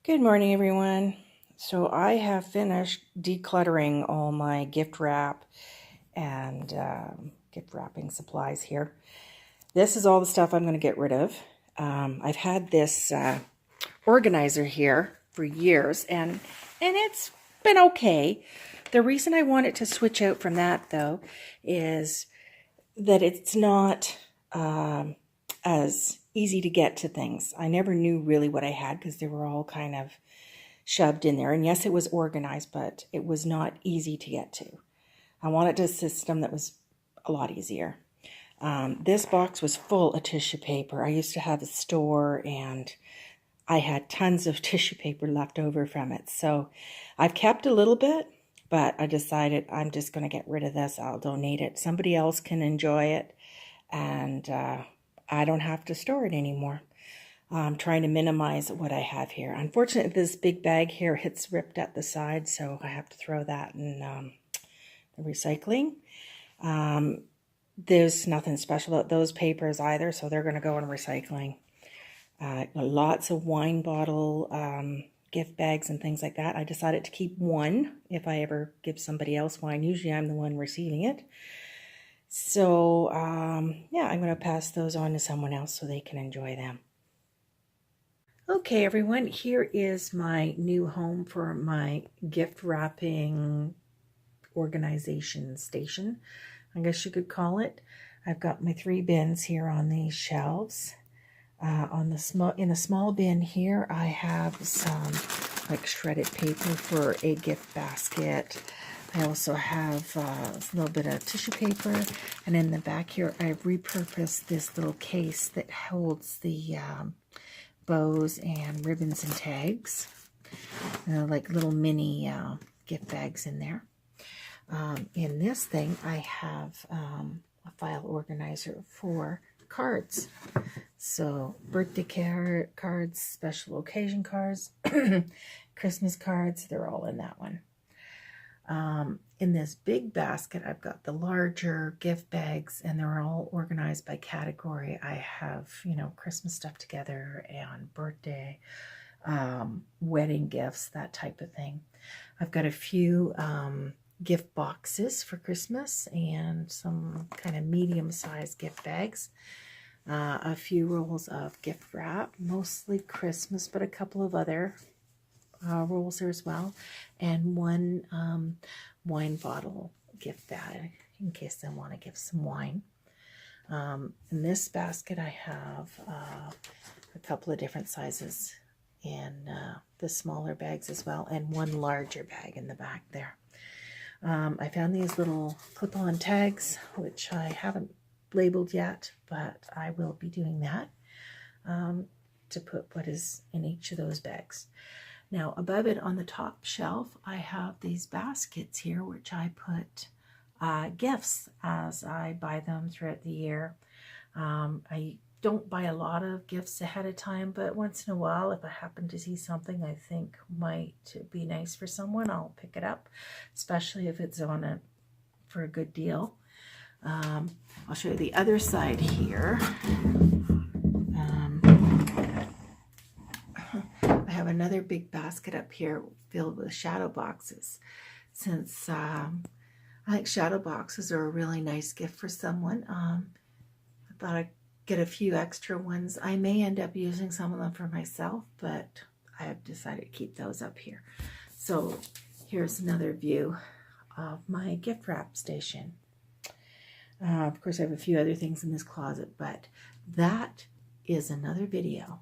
Good morning, everyone. So I have finished decluttering all my gift wrap and gift wrapping supplies here. This is all the stuff I'm going to get rid of. I've had this organizer here for years, and it's been okay. The reason I wanted to switch out from that, though, is that it's not as easy to get to things. I never knew really what I had because they were all kind of shoved in there. And yes, it was organized, but it was not easy to get to. I wanted a system that was a lot easier. This box was full of tissue paper. I used to have a store and I had tons of tissue paper left over from it. So I've kept a little bit, but I decided I'm just going to get rid of this. I'll donate it. Somebody else can enjoy it, and I don't have to store it anymore. I'm trying to minimize what I have here. Unfortunately, this big bag here, it's ripped at the side, so I have to throw that in the recycling. There's nothing special about those papers either, so they're going to go in recycling. Lots of wine bottle gift bags and things like that. I decided to keep one if I ever give somebody else wine. Usually I'm the one receiving it. So, yeah, I'm going to pass those on to someone else so they can enjoy them. Okay, everyone, here is my new home for my gift wrapping organization station, I guess you could call it. I've got my 3 bins here on these shelves. In the small bin here, I have some like shredded paper for a gift basket. I also have a little bit of tissue paper, and in the back here, I've repurposed this little case that holds the bows and ribbons and tags, like little mini gift bags in there. In this thing, I have a file organizer for cards. So birthday cards, special occasion cards, Christmas cards, they're all in that one. In this big basket, I've got the larger gift bags, and they're all organized by category. I have, Christmas stuff together and birthday, wedding gifts, that type of thing. I've got a few gift boxes for Christmas and some kind of medium-sized gift bags. A few rolls of gift wrap, mostly Christmas, but a couple of other rolls there as well, and one wine bottle gift bag in case I want to give some wine. In this basket, I have a couple of different sizes in the smaller bags as well, and one larger bag in the back there. I found these little clip-on tags, which I haven't labeled yet, but I will be doing that to put what is in each of those bags. Now, above it on the top shelf, I have these baskets here, which I put gifts as I buy them throughout the year. I don't buy a lot of gifts ahead of time, but once in a while, if I happen to see something I think might be nice for someone, I'll pick it up, especially if it's for a good deal. I'll show you the other side here. I have another big basket up here filled with shadow boxes. Since I think shadow boxes are a really nice gift for someone, I thought I'd get a few extra ones. I may end up using some of them for myself, but I have decided to keep those up here. So here's another view of my gift wrap station. Of course, I have a few other things in this closet, but that is another video.